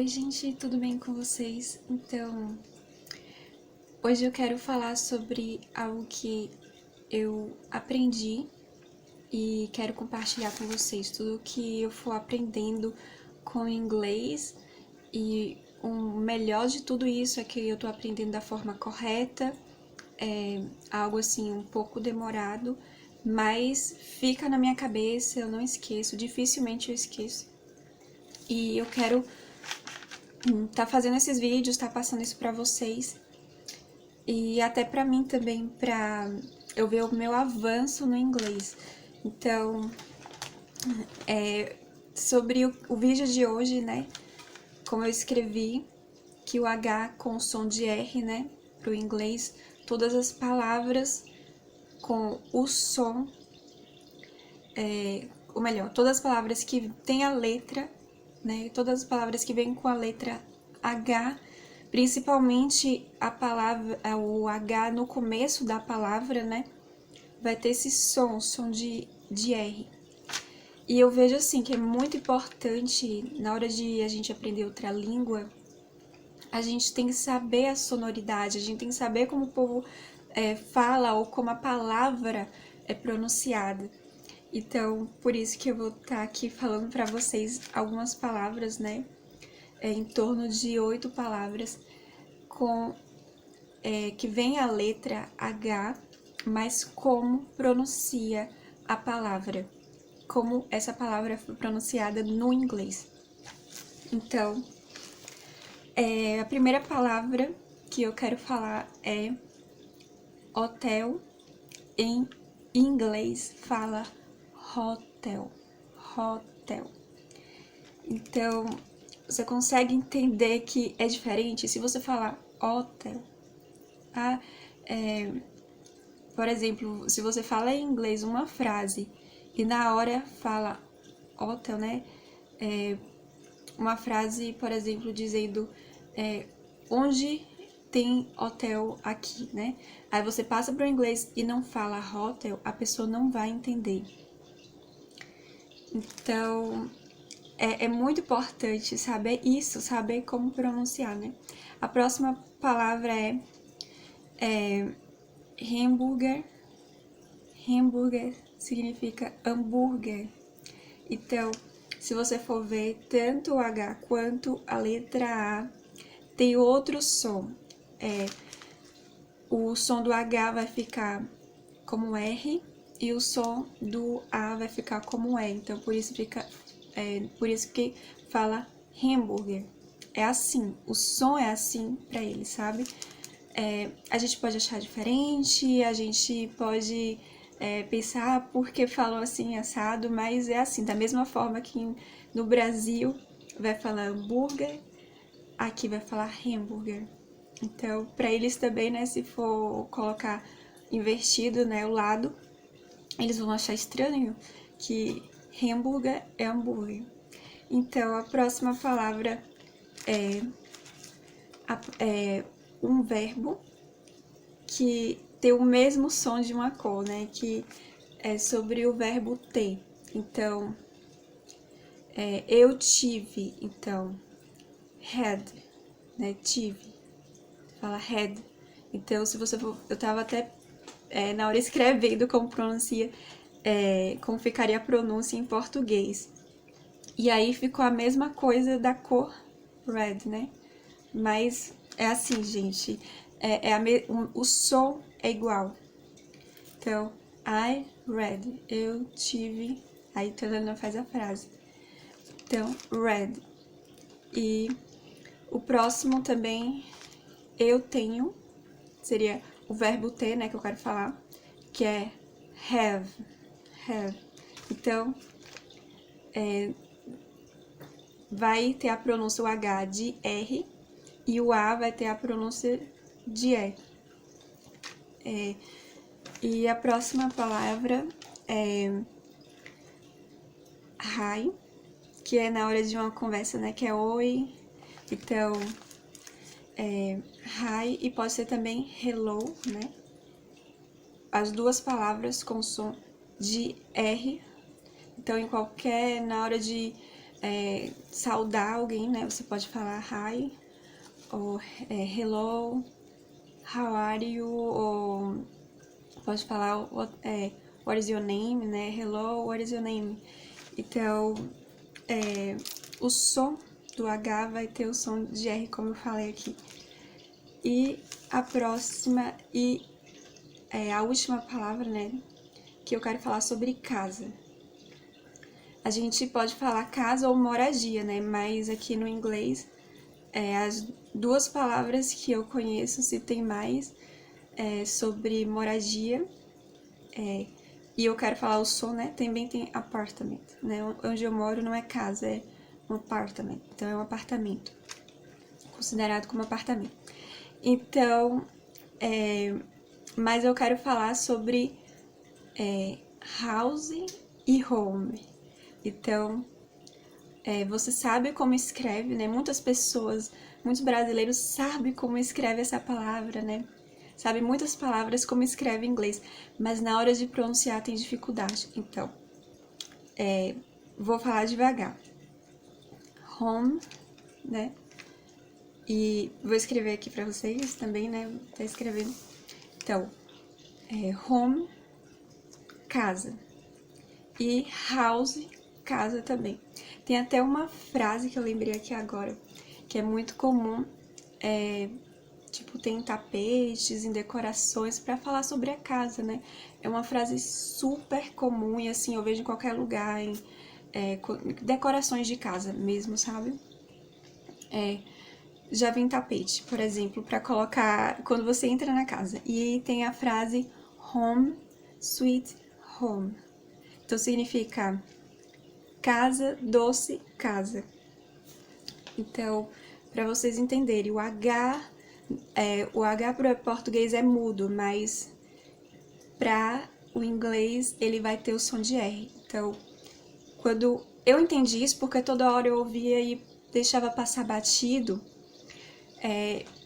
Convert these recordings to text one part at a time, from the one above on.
Oi, gente, tudo bem com vocês? Então, hoje eu quero falar sobre algo que eu aprendi e quero compartilhar com vocês tudo que eu for aprendendo com inglês. E o melhor de tudo isso é que eu tô aprendendo da forma correta, é algo assim um pouco demorado, mas fica na minha cabeça, eu não esqueço, dificilmente eu esqueço. E eu quero tá fazendo esses vídeos, tá passando isso pra vocês e até pra mim também, pra eu ver o meu avanço no inglês. Então, sobre o vídeo de hoje, né, como eu escrevi que o H com som de R, né, pro inglês, todas as palavras com o som, ou melhor, todas as palavras que tem a letra, né, todas as palavras que vêm com a letra H, principalmente a palavra, o H no começo da palavra, né, vai ter esse som de R. E eu vejo assim que é muito importante, na hora de a gente aprender outra língua, a gente tem que saber a sonoridade, a gente tem que saber como o povo fala ou como a palavra é pronunciada. Então, por isso que eu vou estar aqui falando para vocês algumas palavras, né? Em torno de 8 palavras com que vem a letra H, mas como pronuncia a palavra, como essa palavra foi pronunciada no inglês. Então, a primeira palavra que eu quero falar é hotel. Em inglês fala hotel, hotel. Então, você consegue entender que é diferente se você falar hotel. Por exemplo, se você fala em inglês uma frase e na hora fala hotel, né? Uma frase, por exemplo, dizendo onde tem hotel aqui, né? Aí você passa para o inglês e não fala hotel, a pessoa não vai entender. Então, é muito importante saber isso, saber como pronunciar, né? A próxima palavra é hambúrguer. Hambúrguer significa hambúrguer. Então, se você for ver, tanto o H quanto a letra A tem outro som. O som do H vai ficar como R e o som do A vai ficar como E. Então, por isso que fala hambúrguer. É assim, o som é assim pra ele, sabe? A gente pode achar diferente, a gente pode pensar por que falou assim assado, mas é assim, da mesma forma que no Brasil vai falar hambúrguer, aqui vai falar hambúrguer. Então, para eles também, né, se for colocar invertido, né, o lado, eles vão achar estranho que hambúrguer é hambúrguer. Então, a próxima palavra é um verbo que tem o mesmo som de uma cor, né, que é sobre o verbo ter. Então, eu tive, então, had, né, tive, fala had. Então, se você for, eu tava até na hora escrevendo como pronuncia, como ficaria a pronúncia em português. E aí ficou a mesma coisa da cor red, né? Mas é assim, gente, o som é igual. Então, I read, eu tive, aí Tana faz a frase. Então, read. E o próximo também, eu tenho, seria o verbo ter, né, que eu quero falar, que é have, have. Então, vai ter a pronúncia o H de R e o A vai ter a pronúncia de E. E a próxima palavra é hi, que é na hora de uma conversa, né, que é oi. Então, hi e pode ser também hello, né? As duas palavras com som de R. Então, na hora de saudar alguém, né? Você pode falar hi, ou hello, how are you, ou pode falar what is your name, né? Hello, what is your name? Então, o som do H vai ter o som de R, como eu falei aqui. E a próxima e a última palavra, né? Que eu quero falar sobre casa. A gente pode falar casa ou moradia, né? Mas aqui no inglês, as duas palavras que eu conheço, se tem mais, sobre moradia, e eu quero falar o som, né? Também tem apartment, né? Onde eu moro não é casa, é um apartment. Então, é um apartamento, considerado como apartamento. Então, mas eu quero falar sobre house e home. Então, você sabe como escreve, né? Muitas pessoas, muitos brasileiros sabem como escreve essa palavra, né? Sabe muitas palavras como escreve em inglês, mas na hora de pronunciar tem dificuldade. Então, vou falar devagar. Home, né? E vou escrever aqui pra vocês também, né? Tá escrevendo. Então, home, casa. E house, casa também. Tem até uma frase que eu lembrei aqui agora, que é muito comum, tipo, tem tapetes, em decorações, para falar sobre a casa, né? É uma frase super comum e, assim, eu vejo em qualquer lugar, em decorações de casa mesmo, sabe? Já vem tapete, por exemplo, para colocar quando você entra na casa. E tem a frase home, sweet home. Então, significa casa, doce, casa. Então, para vocês entenderem, o H para o português é mudo, mas para o inglês ele vai ter o som de R. Então, quando eu entendi isso, porque toda hora eu ouvia e deixava passar batido,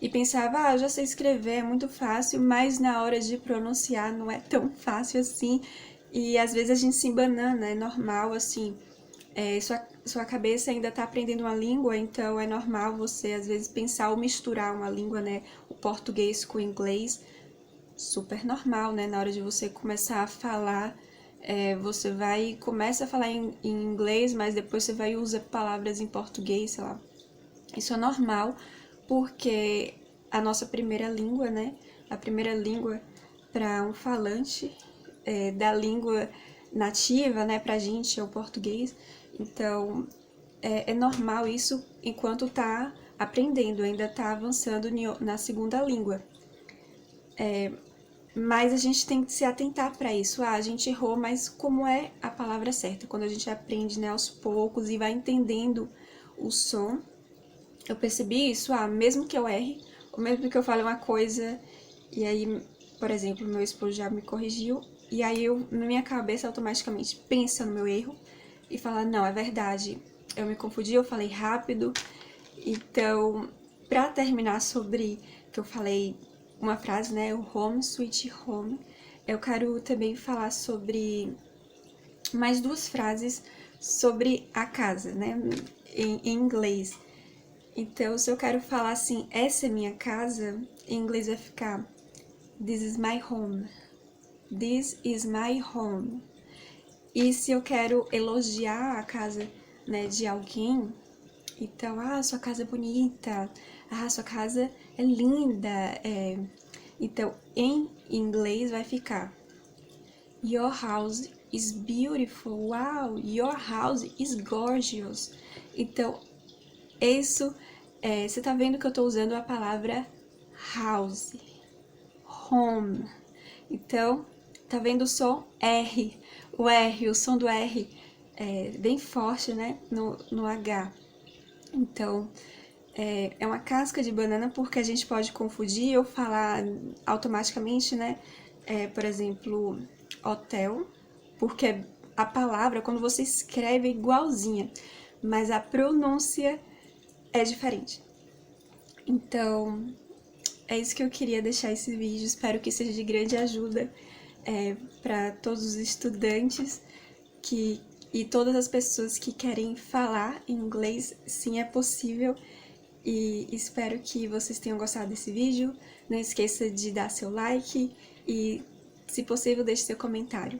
e pensava, eu já sei escrever, é muito fácil, mas na hora de pronunciar não é tão fácil assim, e às vezes a gente se embanana, é normal, assim, sua cabeça ainda tá aprendendo uma língua, então é normal você às vezes pensar ou misturar uma língua, né, o português com o inglês, super normal, né, na hora de você começar a falar, você começa a falar em inglês, mas depois você vai e usa palavras em português, sei lá. Isso é normal, porque a nossa primeira língua, né? A primeira língua para um falante da língua nativa, né? Pra gente é o português. Então, é normal isso enquanto tá aprendendo, ainda tá avançando na segunda língua. Mas a gente tem que se atentar para isso. A gente errou, mas como é a palavra certa? Quando a gente aprende, né, aos poucos e vai entendendo o som, eu percebi isso, mesmo que eu erre, ou mesmo que eu fale uma coisa, e aí, por exemplo, meu esposo já me corrigiu, e aí eu, na minha cabeça, automaticamente pensa no meu erro, e fala, não, é verdade, eu me confundi, eu falei rápido. Então, pra terminar sobre, que eu falei uma frase, né, o home, sweet home, eu quero também falar sobre mais duas frases sobre a casa, né, em inglês. Então, se eu quero falar assim, essa é minha casa, em inglês vai ficar This is my home. This is my home. E se eu quero elogiar a casa, né, de alguém, então, sua casa é bonita, sua casa é linda. Então, em inglês vai ficar Your house is beautiful. Wow, your house is gorgeous. Então, isso, você tá vendo que eu tô usando a palavra house, home. Então, tá vendo o som R? O som do R é bem forte, né? No H. Então, é uma casca de banana porque a gente pode confundir ou falar automaticamente, né? Por exemplo, hotel, porque a palavra, quando você escreve, é igualzinha, mas a pronúncia é diferente. Então, é isso que eu queria deixar esse vídeo. Espero que seja de grande ajuda para todos os estudantes que E todas as pessoas que querem falar inglês, sim, é possível. E espero que vocês tenham gostado desse vídeo. Não esqueça de dar seu like e, se possível, deixe seu comentário.